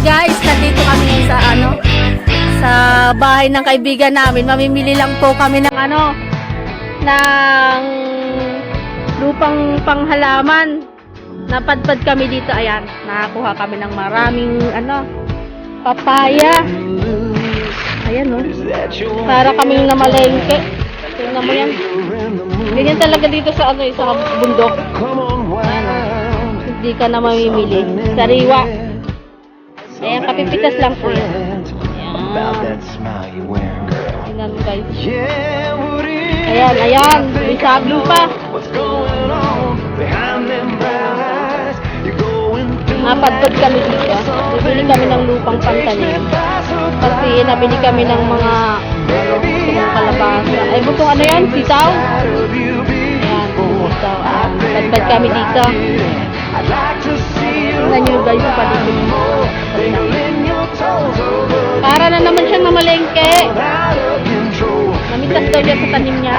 Guys, nandito kami ngayon sa sa bahay ng kaibigan namin. Mamimili lang po kami ng ng lupang panghalaman. Napadpad kami dito, ayan. Nakakuha kami ng maraming papaya. Ayan, oh. Para kaming namalengke. Tingnan mo yan. Ganyan talaga dito sa sa bundok. Ayan, oh. Hindi ka na mamimili. Sariwa. Ayan, kapipitas lang po yun. Ayan. Tingnan mo guys. Ayan, ayan. May sabing pa. Napadpad kami dito. Bibili kami ng lupang pantanim. Kasi nabili kami ng mga butong kalabasa. Ay, butong ano yan? Sitaw? Ayan, sitaw. Napadpad kami dito. Tingnan nyo guys yung paligid. Para na naman siyang namalengke. Namitas daw niya sa tanim niya.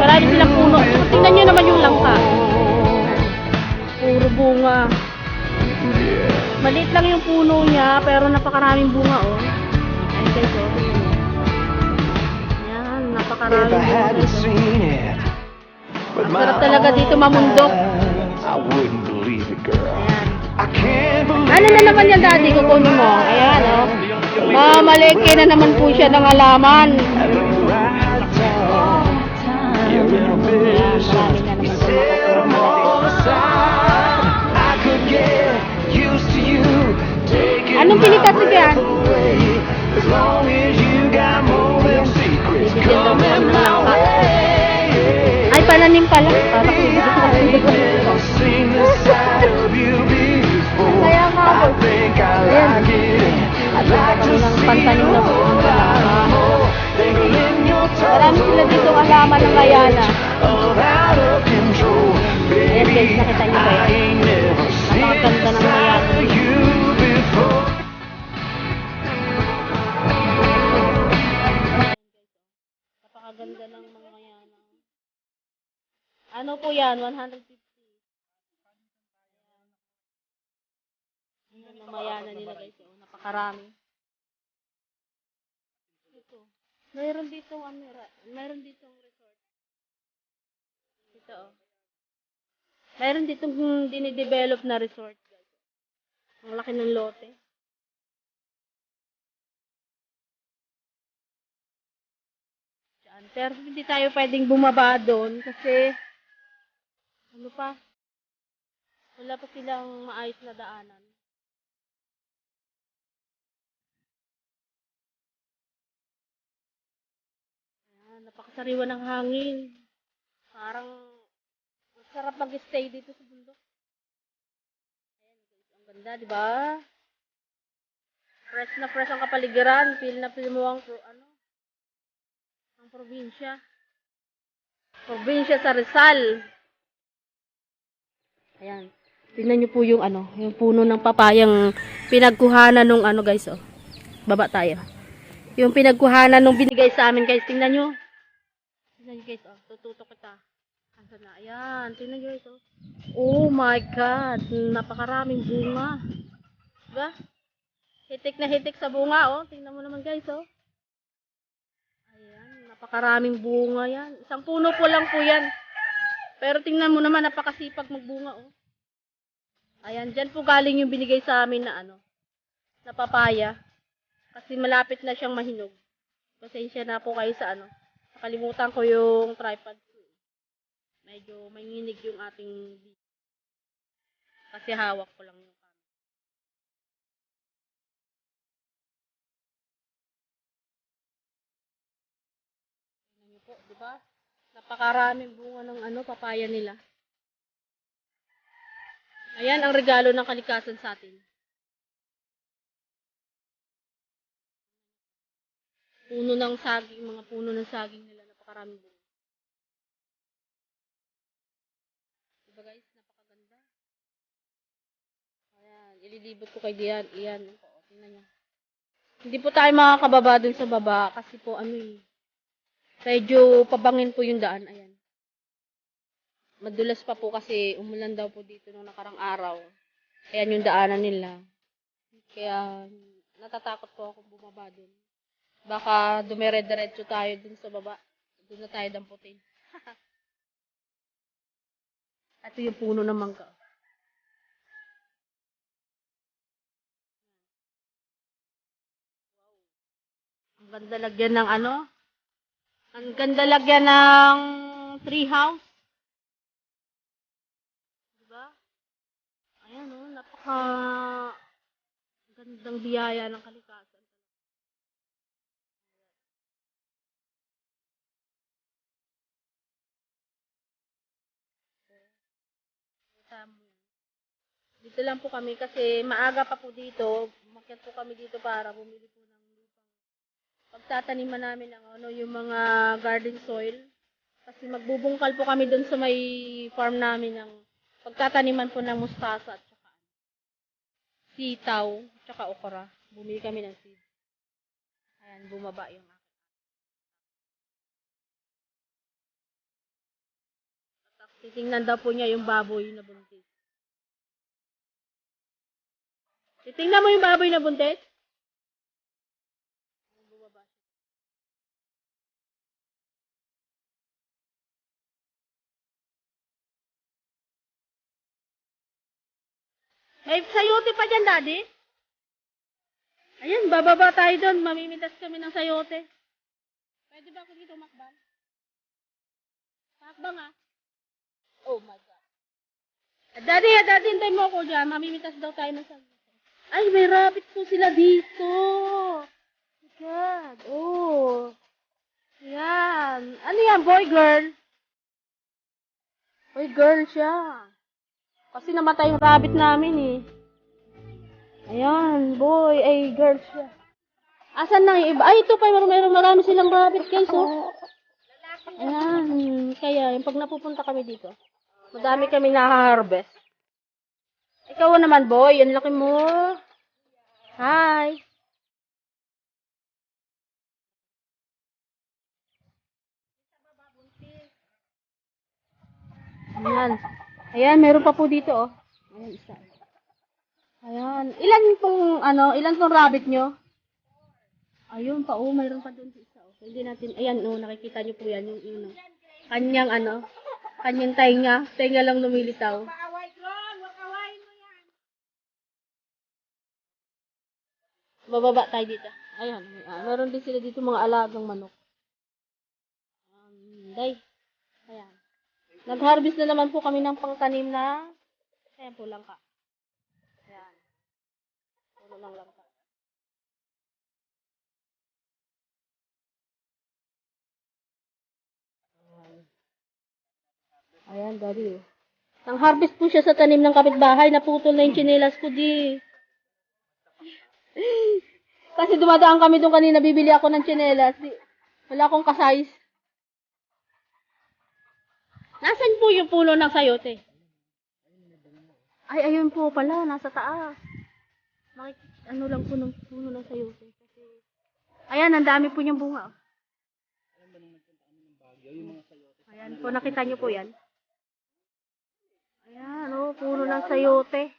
Marami silang puno. Tingnan nyo naman yung langka. Puro bunga. Maliit lang yung puno niya, pero napakaraming bunga, oh. Ayan guys, oh. Ayan, napakaraming bunga guys, oh. Ang sarap talaga dito mamundok. Ayan. Ano na naman yan, daddy? Kukunin mo. Ayan, oh. Mamalengke na naman po siya ng halaman. Ayan, marami na naman anong pinitas mo dyan? Bibigyan daw mo ng langka. Ay, pananim pala. Para kung bibigyan ko. Kaya nga ako. Ayan. Kami ng pantanim na po. Marami sila dito alaman ng Guyana. Ayan guys, nakita niyo ba yan? Napakaganda ng Guyana. Napakaganda ng mga Guyana. Ano po yan? 150. Ayan ang Guyana nila guys. Oh, napakarami. Ito. Mayroon ditong mayroon ditong resort. Ito, oh. Mayroon ditong dinidevelop na resort. Ang laki ng lote. Diyan. Pero hindi tayo pwedeng bumaba doon kasi wala pa silang maayos na daanan. Ayan, napakasariwa ng hangin. Parang sarap mag-stay dito sa bundok. Ayan, ang ganda, di ba? Fresh na fresh ang kapaligiran. Feel na feel mo ang probinsya. Probinsya sa Rizal. Ayan. Tingnan niyo po yung yung puno ng papayang pinagkuhanan nung guys, oh. Baba tayo. Yung pinagkuhanan nung binigay sa amin, guys. Tingnan niyo. Tingnan niyo, guys, oh. Tututok kita. Asan na? Ayan. Tingnan niyo, guys, oh. Oh my God. Napakaraming bunga. Diba? Hitik na hitik sa bunga, oh. Tingnan mo naman, guys, oh. Ayan. Napakaraming bunga yan. Isang puno po lang po yan. Pero tingnan mo naman, napakasipag magbunga, oh. Ayan, dyan po galing yung binigay sa amin na na papaya. Kasi malapit na siyang mahinog. Pasensya na po kayo sa nakalimutan ko yung tripod. Medyo manginig yung ating video. Kasi hawak ko lang yung camera. Tingnan niyo po, di ba? Napakaraming bunga ng papaya nila. Ayan ang regalo ng kalikasan sa atin. Puno ng saging, mga puno ng saging nila, napakaraming bunga. Diba guys, napakaganda. Ayan, ililibot ko kay Dian. Ayan, tingnan niya. Hindi po tayo makakababa dun sa baba kasi po medyo pabangin po yung daan. Ayan. Madulas pa po kasi umulan daw po dito nung nakarang araw. Ayan yung daanan nila. Kaya, natatakot po akong bumaba dun. Baka dumire-diretso tayo dun sa baba. Dun na tayo damputin. Ito yung puno ng mangga. Ang ganda lagyan ng ano? Ang ganda lagyan ng tree house. Diba? Ayan o, napaka gandang biyaya ng kalikasan. Dito lang po kami kasi maaga pa po dito. Umakyat po kami dito para bumili po ng lupang pagtataniman namin ng ano, yung mga garden soil. Kasi magbubungkal po kami doon sa may farm namin ng pagtataniman po ng mustasa at saka sitaw at saka okra. Bumili kami ng seed. Ayan, bumaba yung akin. Titingnan daw po niya yung baboy na buntis. Titingnan mo yung baboy na buntis? Bumaba. May sayote pa dyan, Daddy? Ayan, bababa tayo doon. Mamimitas kami ng sayote. Pwede ba ako dito makbang? Makbang ah. Oh my God. Daddy, hintay mo ako dyan. Mamimitas daw tayo ng sayote. Ay, may rabbit po sila dito. My God. Oh. Yan. Ano yan, boy, girl? Boy, girl siya. Kasi namatay yung rabbit namin eh. Ayan, boy. Ay, girl siya. Asan na yung iba? Ay, ito pa. Marami silang rabbit, guys, oh. Ayan. Kaya, yung pag napupunta kami dito, madami kami na-harvest. Ikaw naman, boy. Ang laki mo. Hi. Ayan. Ayan, meron pa po dito, oh. Ayan, isa. Ayan. Ilan pong rabbit nyo? Ayun pa, oh. Mayroon pa doon isa, oh. Hindi natin, ayan, oh. Nakikita nyo po yan. Yung kanyang, kanyang tainga. Tainga lang lumilitaw. Bababa tayo dito. Ayan. Meron din sila dito mga alagang manok. Day. Ayan. Nag-harvest na naman po kami ng pangtanim na ayan po langka. Ayan. Puno ng langka. Ayan, daddy. Nang-harvest po siya sa tanim ng kapitbahay. Naputol na yung tsinelas ko, di. Kasi dumadaan kami doon kanina, bibili ako ng tsinelas. Wala akong kasize. Nasaan po yung puno ng sayote? Ay, ayun po pala, nasa taas. Ano lang po ng puno ng sayote. Kasi, ayan, ang dami po niyang bunga. Ayan po, nakita niyo po yan. Ayan, oh, puno ng sayote.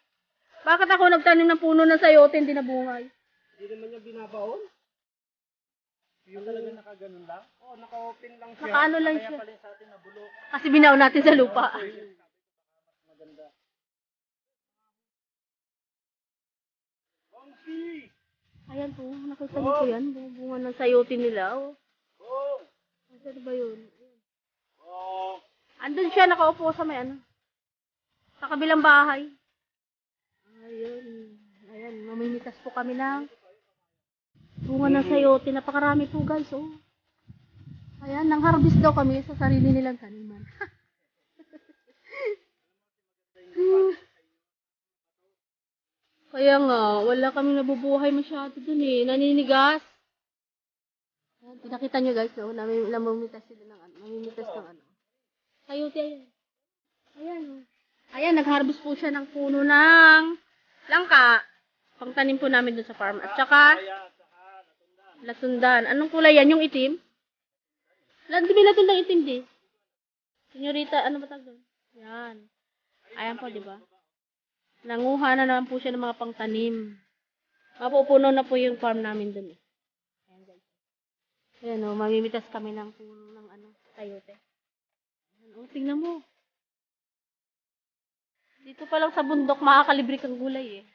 Bakit ako nagtanim ng puno ng sayote, hindi nabungay? Hindi naman niya binabaon. Yung talaga nakaganon lang? Oo, naka-open lang siya. Nakaano lang Kaya siya. pala sa atin nabulok. Kasi binaon natin sa lupa. Maganda. Bongsi! Ayan po, nakita niyo po yan. Bunga ng sayote nila. Oh. Bong! Saan ba yun? Bong! Andun siya, nakaupo sa may ano. Sa kabilang bahay. Ayun. Ayan, mamimitas po kami ng bunga ng sayote. Napakarami po guys, oh. Ayan, nang harvest daw kami sa sarili nilang taniman. Kaya nga, wala kami nabubuhay masyado dun eh. Naninigas. Ayan, pinakita nyo guys, oh. Namimitas sila ng ano. Namimitas ng ano. Sayote, ayan. Ayan, oh. Ayan, nag-harvest po siya ng puno ng langka. Pangtanim po namin dun sa farm. At saka, latundan. Anong kulay yan? Yung itim? Di ba latundang itim di? Senyorita, ano ba tawag doon? Yan. Ayan po, di ba? Nanguha na naman po siya ng mga pangtanim. Mapupuno na po yung farm namin dun. Ayan guys. Ayan o, mamimitas kami ng puno ng sayote. Ayan o, tingnan mo. Dito pa lang sa bundok, makakalibre kang gulay eh.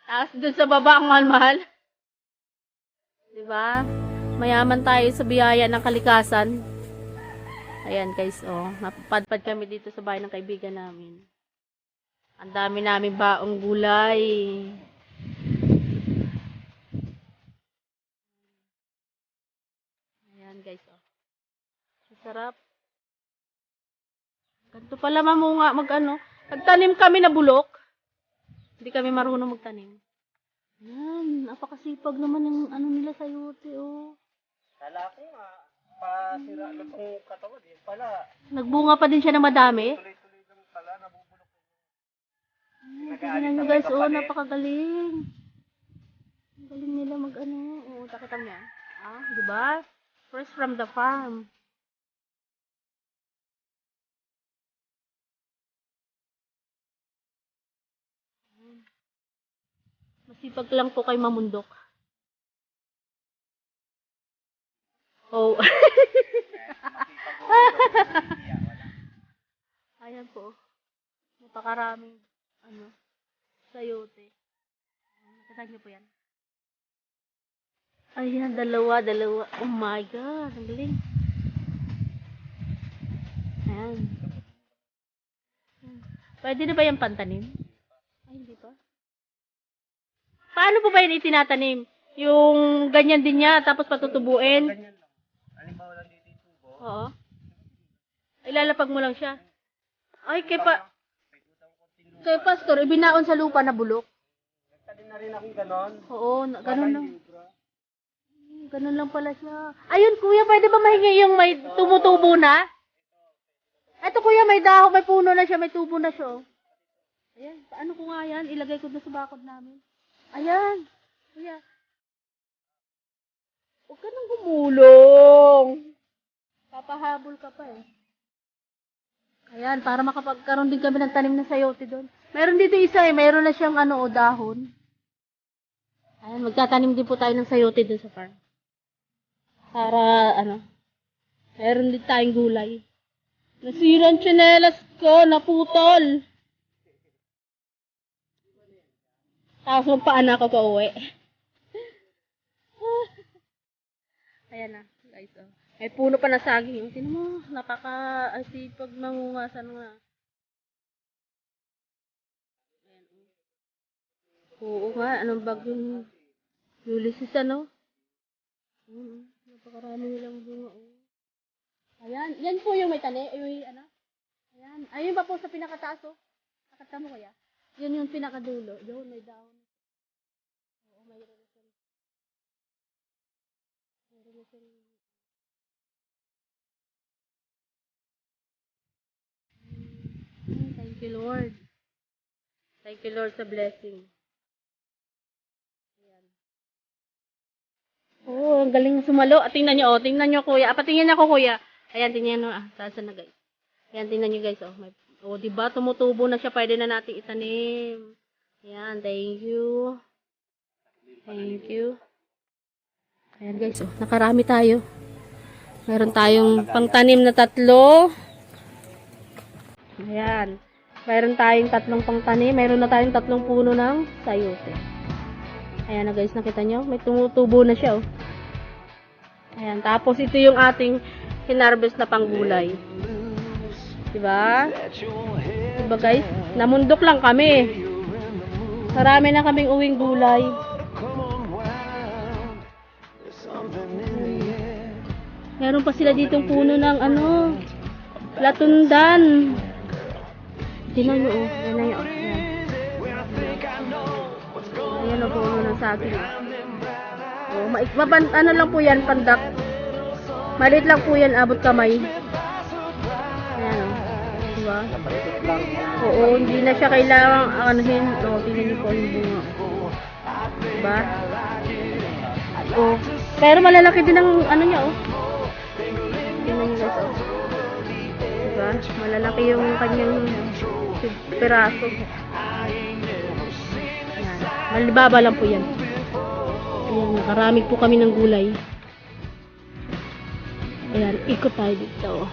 Tapos dun sa baba, ang mahal-mahal. Diba? Mayaman tayo sa biyaya ng kalikasan. Ayan guys, oh. Napapadpad kami dito sa bahay ng kaibigan namin. Ang dami namin baong gulay. Ayan guys, oh. Masarap. Ganito pala mamunga Nagtanim kami na bulok. Hindi kami marunong magtanim. Ayan, napakasipag naman yung nila sayote, oh. Kala ko nga, pasira lang kung katawan. Yun pala. Nagbunga pa din siya ng madami. Tuloy-tuloy lang pala, nabubulok. Tignan nyo guys, oh, napakagaling. Ang galing nila oh, takita mo yan. Ah, di ba? First from the farm. Masipag lang po kay mamundok. Oh. Ayan po. Napakaraming sayote. Nakita niyo po yan. Ayan, dalawa. Oh my God, ang galing. Ayan. Pwede na ba yung pantanim? Ay, hindi pa. Paano po ba yun itinatanim? Yung ganyan din niya, tapos patutubuin? Ganyan lang. Halimbawa lang dito yung tubo. Oo. Ilalapag mo lang siya. Ay, kay Pastor, ibinaon sa lupa na bulok. Nagtanim na rin akong ganon. Oo, ganun lang. Ganun lang pala siya. Ayun, kuya, pwede ba mahingi yung may tumutubo na? Eto, kuya, may dahon, may puno na siya, may tubo na siya. Oh. Ayan, paano ko nga yan? Ilagay ko na sa bakod namin. Ayan. Kuya. Huwag ka nang gumulong. Papahabol ka pa eh. Ayan, para makapagkaroon din kami ng tanim na sayote doon. Meron dito isa eh. Meron na siyang dahon. Ayan, magtatanim din po tayo ng sayote doon sa farm. Para, meron din tayong gulay. Nasira ang tsinelas ko, naputol. Tapos magpaan ako pa uwi. Ayan na, guys. Oh. May puno pa na saging. Tingnan mo, napaka-asipag mangungasan nga. Ayan. Oo nga, anong bagyong Ulysses, napakarami nilang bunga. Oh. Ayan, yan po yung may tani. Ayan. Ayun pa po sa pinakataas. Oh. Nakata mo kaya? Yan yung pinakadulo. Yun, may dahon. Oo, mayroon na siya. Thank you, Lord. Thank you, Lord, sa blessing. Ayan. Oh, ang galing sumalo. Tingnan nyo, kuya. Patingin ako, kuya. Ayan, tingnan nyo. Saan na, guys. Ayan, tingnan nyo, guys. Diba? Tumutubo na siya. Pwede na natin itanim. Ayan, thank you. Thank you. Ayan, guys. Nakarami tayo. Meron tayong pangtanim na 3. Ayan. Meron tayong 3 pangtanim. Meron na tayong 3 puno ng sayote. Ayan na, guys. Nakita nyo? May tumutubo na siya. Ayan. Tapos, ito yung ating hinarvest na panggulay. Diba? Diba, guys? Namundok lang kami. Marami na kaming uwing gulay. Meron pa sila ditong puno ng latundan. Tingnan nyo, Ayan. Ayan ang puno ng saging. Lang po yan, pandak. Maliit lang po yan, abot kamay. Ayan diba? Oo, hindi na siya kailangang tingnan niyo po yung bunga. Diba? Pero malalaki din ang niya, Tingnan niyo guys, Diba? Malalaki yung kanyang piraso. Ayan. Malibaba lang po yan. Ayan, nakarami po kami ng gulay. Ayan, ikot tayo dito.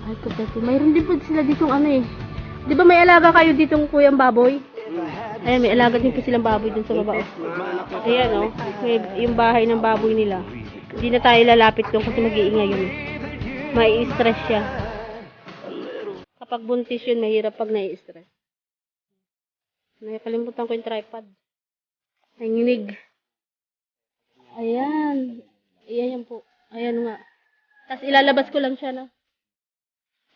Ikot tayo. Mayroon din po sila ditong ano eh. Di ba may alaga kayo ditong kuyang baboy? Ayan, may alaga din po silang baboy dun sa baba. Ayan oh, may, yung bahay ng baboy nila. Hindi na tayo lalapit doon kasi mag-iingay yun. May stress siya. Kapag buntis yun, mahirap pag nai-stress. Nakalimutan ko yung tripod. Nanginig. Ayan. Ayan yan po. Ayan nga. Tapos ilalabas ko lang siya na.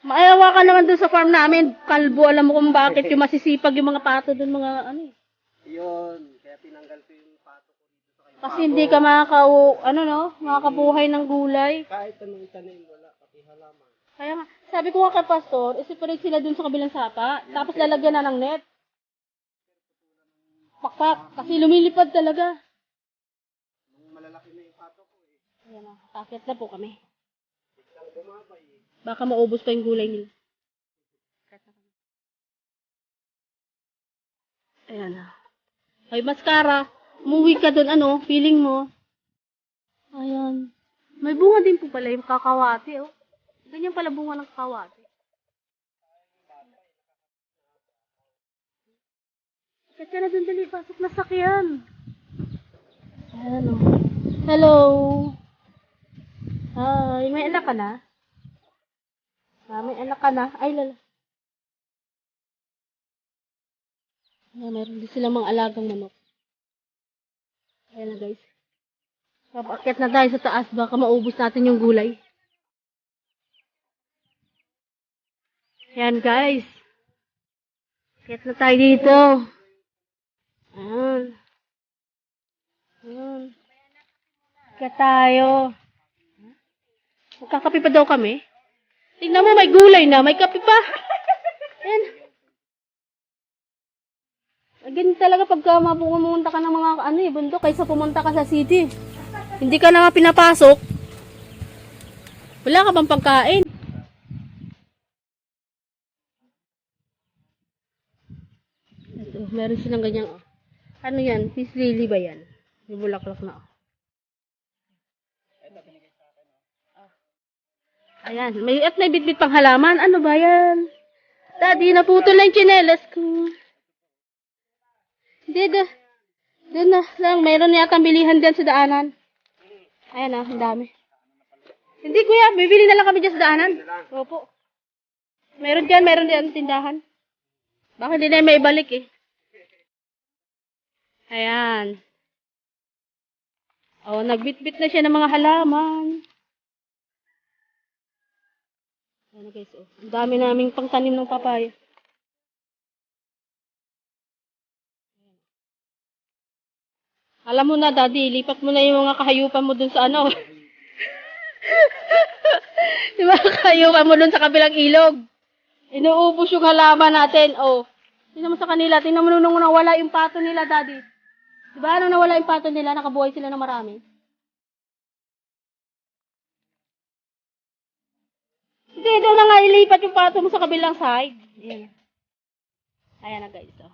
Maayawa ka naman dun sa farm namin. Kalbo, alam mo kung bakit yung masisipag yung mga pato dun, mga ano eh. Yun, kaya tinanggal ko yung pato ko dito sa kayo. Kasi hindi ka makakabuhay ng gulay. Kahit anong itanim, wala, pati halaman. Kaya nga, sabi ko nga kay Pastor, separate sila dun sa kabilang sapa, tapos lalagyan na ng net. Pakpak, kasi lumilipad talaga. Malalaki na yung pato ko eh. Ayan na, pakit na po kami. Biglang bumabay eh. Baka maubos pa yung gulay nila. Ayan na. Ay, mascara. Umuwi ka dun, ano, feeling mo. Ayan. May bunga din po pala yung kakawati, oh. Ganyan pala bunga ng kakawati. Kasi na dun, dali. Pasok na sakyan. Ayan, oh. Hello. Hi. May anak ka na? May anak ka na? Ay, lala. Mayroon din silang mga alagang manok. Ayan na guys. Papakyat na tayo sa taas. Baka maubos natin yung gulay. Ayan guys. Akyat na tayo dito. Ayan. Ayan. Akyat tayo. Magkakape pa daw kami. Tingnan mo, may gulay na, may kape pa. Ayan. Ganyan talaga pagka pumunta ka ng mga bundok kaysa pumunta ka sa city. Hindi ka naman pinapasok. Wala ka bang pagkain? Ito, meron silang ganyan. Ano yan? Peace lily ba yan? May bulaklak na. Ayan, may bitbit pang halaman. Ano ba yan? Daddy, naputol na yung tsinelas ko. Hindi, doon na lang. Mayroon yata bilihan dyan sa daanan. Ayan na, ang dami. Hindi kuya, bibili na lang kami dyan sa daanan. Opo. Meron dyan tindahan. Baka hindi na may ibalik eh. Ayan. Oh, nagbitbit na siya ng mga halaman. Ayan guys, oh. Ang dami naming pangtanim ng papaya. Alam mo na, Daddy, lipat mo na yung mga kahayupan mo dun sa ano. Yung mga kahayupan mo dun sa kabilang ilog. Inuubos yung halaman natin, oh. Tingnan mo sa kanila, tingnan mo nung nawala yung pato nila, Daddy. Diba, nung nawala yung pato nila, nakabuhay sila ng marami. Hindi, doon na nga ilipat yung pato mo sa kabilang side. Ayan. Ayan na guys. Oh.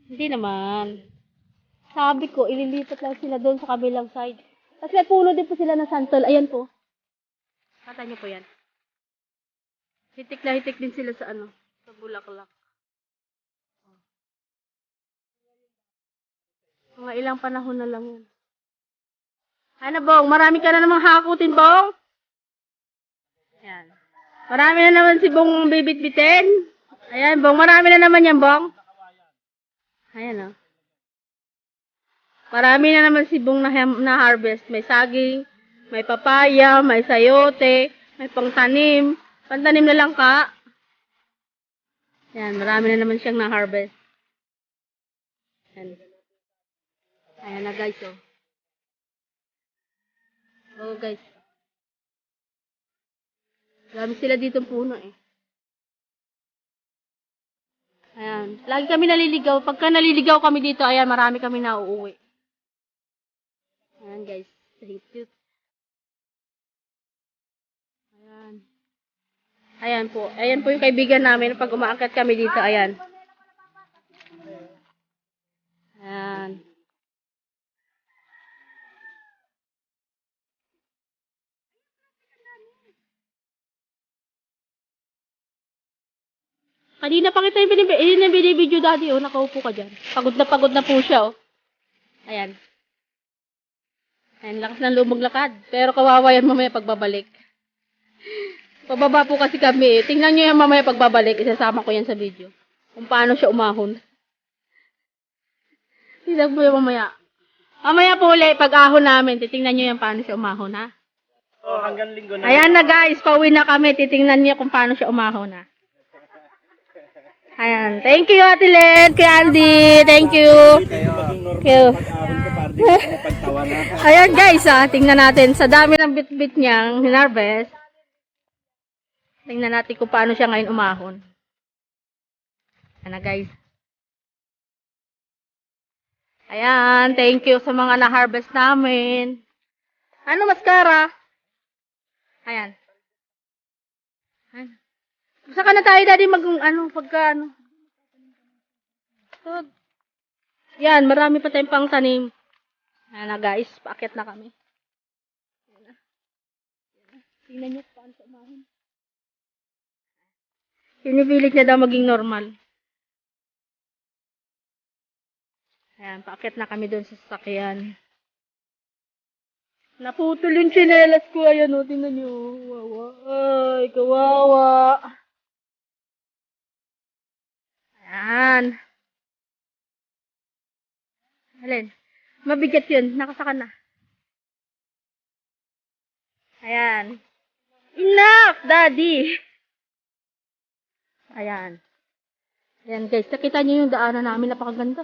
Hindi naman. Sabi ko, ililipat lang sila doon sa kabilang side. Kasi may puno din po sila ng santol. Ayan po. Kata niyo po yan. Hitik na hitik din sila sa ano, sa bulaklak. Mga ilang panahon na lang yan. Ano Bong? Marami ka na namang hakutin, Bong? Ayan. Marami na naman si Bong bibit-bitin. Ayan, Bong. Marami na naman yan, Bong. Ayan, oh. Marami na naman si Bong na harvest. May saging, may papaya, may sayote, may pangtanim. Pantanim na lang ka. Ayan, marami na naman siyang na-harvest. Ayan. Ayan na guys, oh. Oh guys. Marami sila dito puno eh. Ayan. Lagi kami naliligaw. Pagka naliligaw kami dito, ayan, marami kami nauuwi. Ayan guys. Thank you. Ayan. Ayan po. Ayan po yung kaibigan namin pag umaakyat kami dito. Ayan. Ayan. Kanina pa kita yung binibidyo daddy, oh. Nakaupo ka dyan. Pagod na po siya, oh. Ayan. Ayan, lakas ng lumaglakad. Pero kawawa yan mamaya pagbabalik. Pababa po kasi kami, eh. Tingnan nyo yan mamaya pagbabalik. Isasama ko yan sa video. Kung paano siya umahon. Tingnan mo yan mamaya. Mamaya po ulit, pag ahon namin, titingnan nyo yan paano siya umahon, ha? Oh, hanggang linggo na. Ayan na guys, pauwi na kami. Titingnan niya kung paano siya umahon, ha? Ayan. Thank you, Ate Len, kay Andy. Thank you. Thank you. Pag-ahon ko para di ko mapagtawa na. Ayan guys, tingnan natin. Sa dami ng bit-bit niyang hinarvest. Tingnan natin kung paano siya ngayon umahon. Ayan na guys. Ayan, thank you sa mga na-harvest namin. Ano, mascara? Ayan. Ayan. Saka na tayo daddy pagka. So, yan, marami pa tayong pang tanim. Ayan na guys, paakyat na kami. Ayan na. Tingnan nyo paano sa umahon. Pinipilit niya daw maging normal. Ayan, paakyat na kami doon sa sasakyan. Naputol yung tsinelas ko. Ayan o, tingnan nyo. Wawa. Ay, kawawa. Ayan. Alin? Mabigat yun. Nakasaka na. Ayan. Enough, daddy. Ayan. Ayan guys, nakita nyo yung daanan namin. Napakaganda.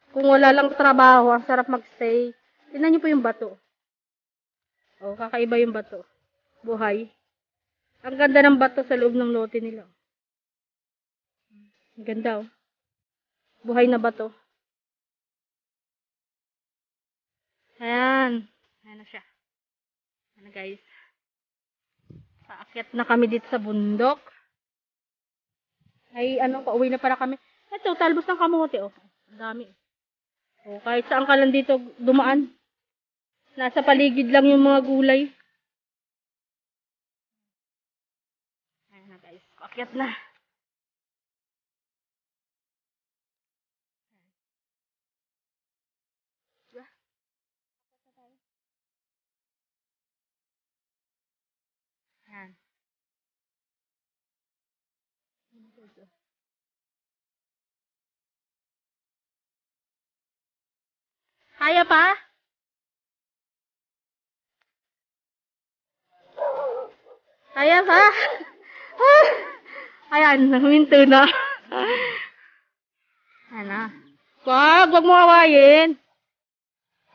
Kung wala lang trabaho, ang sarap magstay. Tingnan nyo po yung bato. Oh, kakaiba yung bato. Buhay. Ang ganda ng bato sa loob ng lote nila. Ang ganda, oh. Buhay na bato. Ayan. Ayan na siya. Ayan na guys. Paakyat na kami dito sa bundok. Ay, pauwi na para kami. Ito, talbos ng kamote, oh. Ang dami. Oh, kahit saan ka lang dito dumaan. Nasa paligid lang yung mga gulay. Ayan na guys. Paakyat na. Ayan. Kaya pa? Kaya pa? Ayan, huminto na. Ayan na. Wag mo awayin.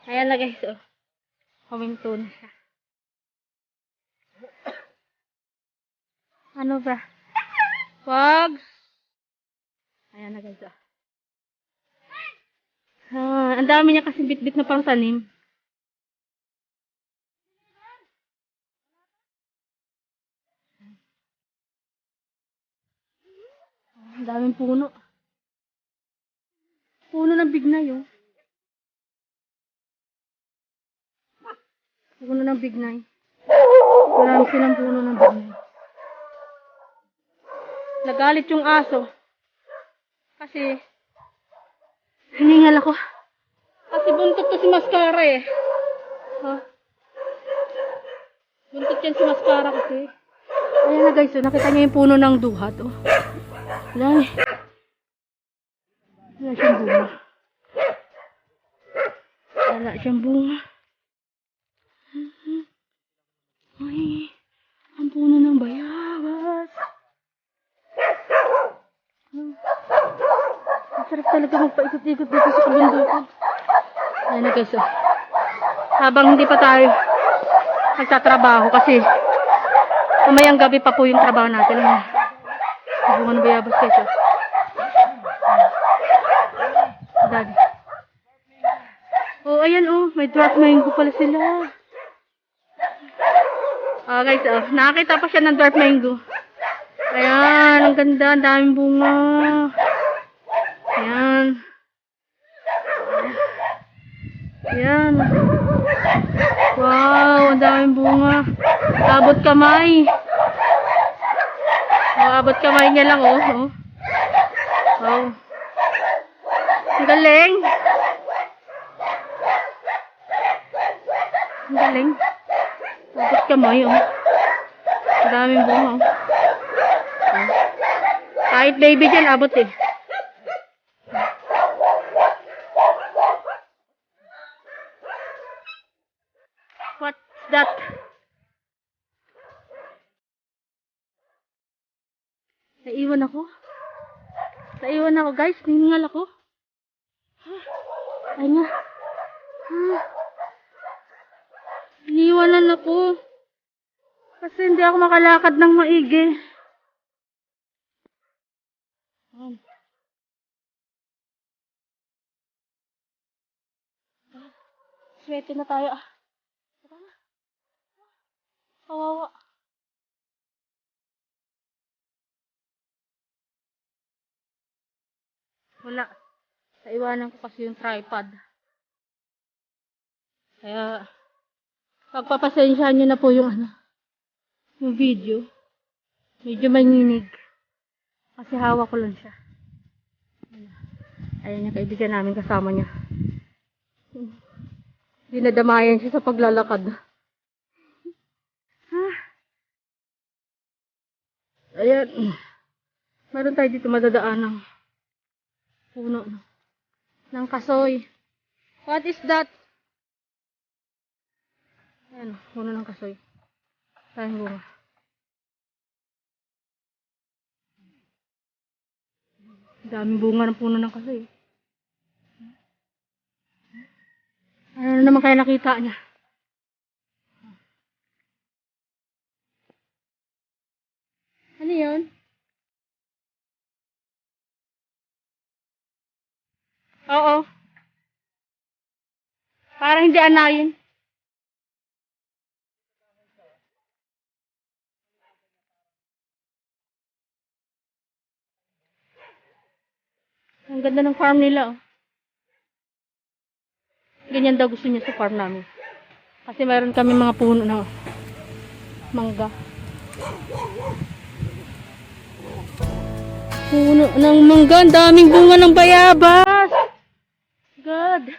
Ayan na guys, oh. Huminto na siya. Ano ba? Wag. Ayan na guys, oh. Ang dami niya kasi bit-bit na pang tanim. Ang daming puno. Puno ng bignay, oh. Puno ng bignay. Marami silang puno ng bignay. Nagalit yung aso. Kasi, hiningal ako. Kasi buntot to si Mascara, eh. Ha? Buntot yan si Mascara kasi. Ayan na guys, oh. Nakita niyo yung puno ng duhat, oh. Wala eh. Wala siyang bunga. Wala siyang bunga. Ay, ang puno ng bayabas. Ang sarap talaga magpaikot-ikot dito sa kabundukan. Ayan na guys, oh. Habang hindi pa tayo nagtatrabaho kasi mamayang gabi pa po yung trabaho natin. Bunga ng bayabas guys, oh. Dad. Oh, ayan, oh. May dwarf mango pala sila. Guys, nakakita pa siya ng dwarf mango. Ayan, ang ganda, ang daming bunga. Ayan. Ayan. Wow, ang daming bunga. Abot kamay. Abot kamay niya lang, oh. Wow. Ang galing. Ang galing. Abot kamay, oh. Ang daming bunga, oh. Kahit baby dyan, abot eh. What's that? Naiwan ako. Naiwan ako, guys. Hiningal ako. Ay nga. Iniwanan ako. Kasi hindi ako makalakad ng maigi. Swerte na tayo. Kawawa. Wala. Naiwanan ko kasi yung tripod. Kaya, pagpapasensyahan nyo na po yung yung video. Medyo manginig. Kasi hawak ko lang siya. Ayan yung kaibigan namin kasama niya. Dinadamayan siya sa paglalakad. Ayan. Meron tayo dito madadaan ng puno ng kasoy. What is that? Ayan, puno ng kasoy. Tayong bunga. Daming bunga ng puno ng kasoy. Ano naman kaya nakita niya? Ano yun? Oo. Para hindi anayin. Ang ganda ng farm nila, oh. Ganyan daw gusto niya sa farm namin. Kasi mayroon kami mga puno ng mangga. Puno ng mangga. Ang daming bunga ng bayabas. God.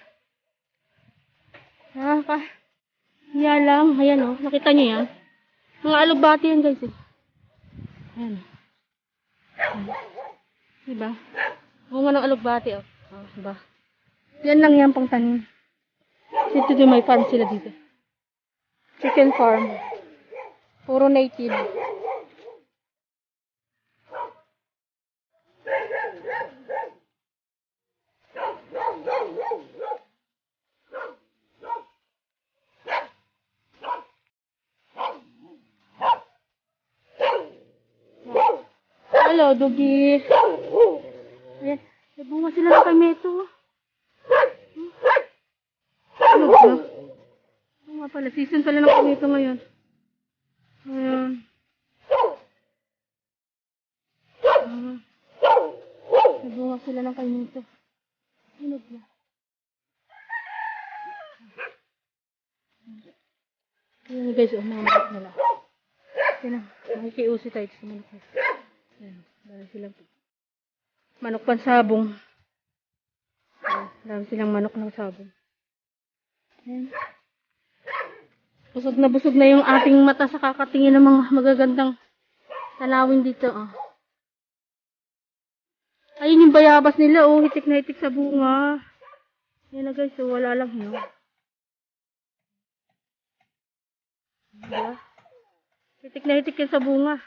Hiya lang. Ayan, oh. Nakita niyo yan? Mga alugbati yan, guys. Ayan. Diba? Bunga ng alugbati, oh. Diba? Yan lang yan pang tanim. Dito din may farm sila dito. Chicken farm. Puro native. Hello, Dugi. Ayan. May bunga sila ng kameto. Ano ba? Oo nga pala. Season pala ng kameto ngayon. Ayan. May bunga sila ng kameto. Ano ba? Ayan guys, mga manok nila. Ayan, makikiusi tayo sa manok nila. Ayan, dami silang manok pansabong. Ayan, dami silang manok ng sabong. Ayan. Busog na yung ating mata sa kakatingin ng mga magagandang tanawin dito. Oh. Ayun yung bayabas nila. Oh, hitik na hitik sa bunga. Ayan na guys, so wala lang yun. Diba? Hitik na hitik yan sa bunga.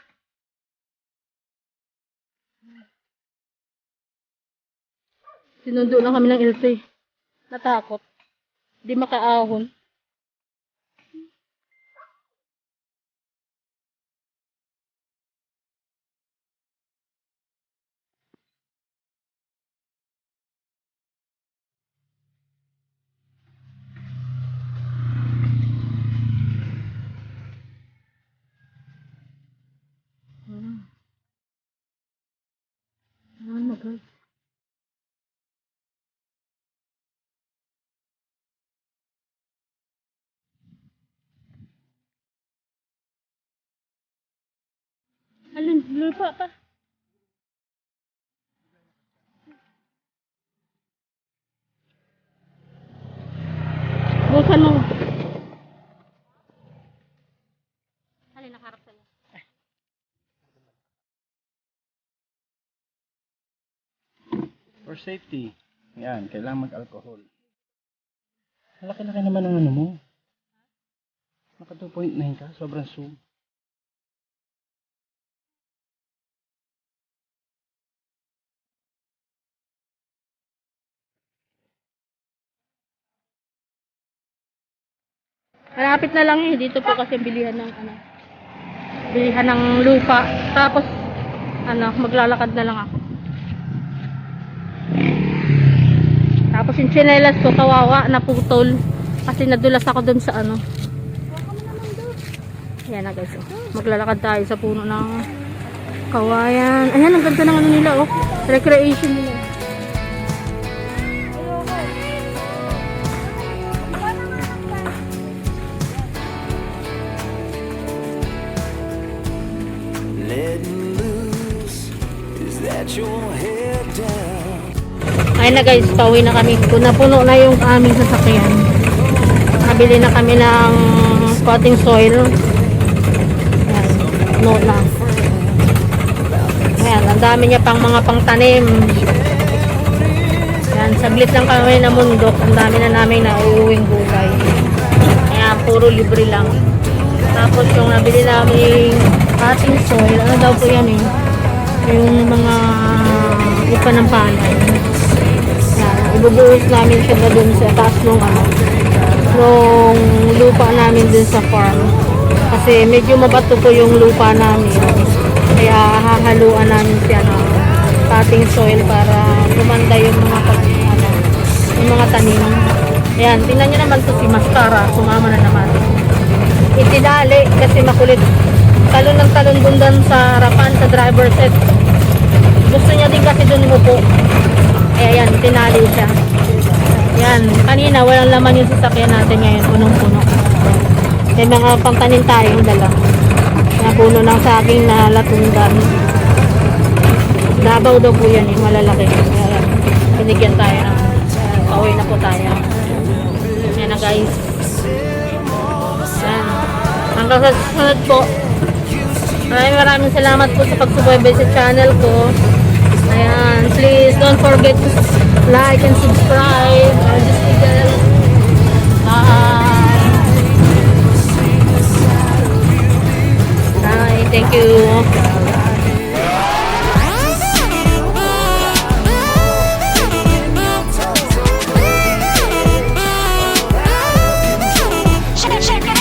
Sinundo lang kami ng ilse. Natakot. Di makaahon. Lupa pa. Bukan mo. Halin, nakaharap sa'yo. For safety. Yan, kailangan mag-alcohol. Malaki-laki naman ang ano mo. Naka 2.9 ka, sobrang zoom. Malapit na lang dito po kasi bilihan ng bilihan ng lupa. Tapos maglalakad na lang ako. Tapos yung tsinelas ko kawawa naputol kasi nadulas ako dun sa Ayan na guys. Maglalakad tayo sa puno ng kawayan. Ayan, ang ganda ng nila recreation nila. Ayun na guys, pauwi na kami. Puno na yung aming sasakyan. Nabili na kami ng potting soil. Ayan, puno na. Ayan, ang dami niya pang mga pangtanim. Ayan, saglit lang kami na mundok. Ang dami na namin na uuwing gulay. Ayan, puro libre lang. Tapos yung nabili namin potting soil, ano daw po yan yung mga ipa ng panay. Ibubuhos namin siya na dun sa taas nung lupa namin dun sa farm. Kasi medyo mabato po yung lupa namin. Kaya hahaluan namin siya ng potting soil para lumanda yung mga yung mga tanim. Ayan, tingnan nyo naman to si Mascara. Sumama na naman. Itinali kasi makulit. Talon ng talon dun sa harapan sa driver's seat. Gusto niya din kasi dun umupo. Ayan, tinali siya. Yan, kanina walang laman yung sasakyan natin ngayon, punong-puno. May mga pangtanim tayong dala. Napuno ng saging na latundan. Dabaw daw po yan, malalaki. Ayan, binigyan tayo ng pauwi na po tayo. Yan na guys. Yan. Hanggang sa susunod po. Maraming salamat po sa pagsubaybay sa channel ko. Ayan, please don't forget to like and subscribe. Bye. Bye, thank you.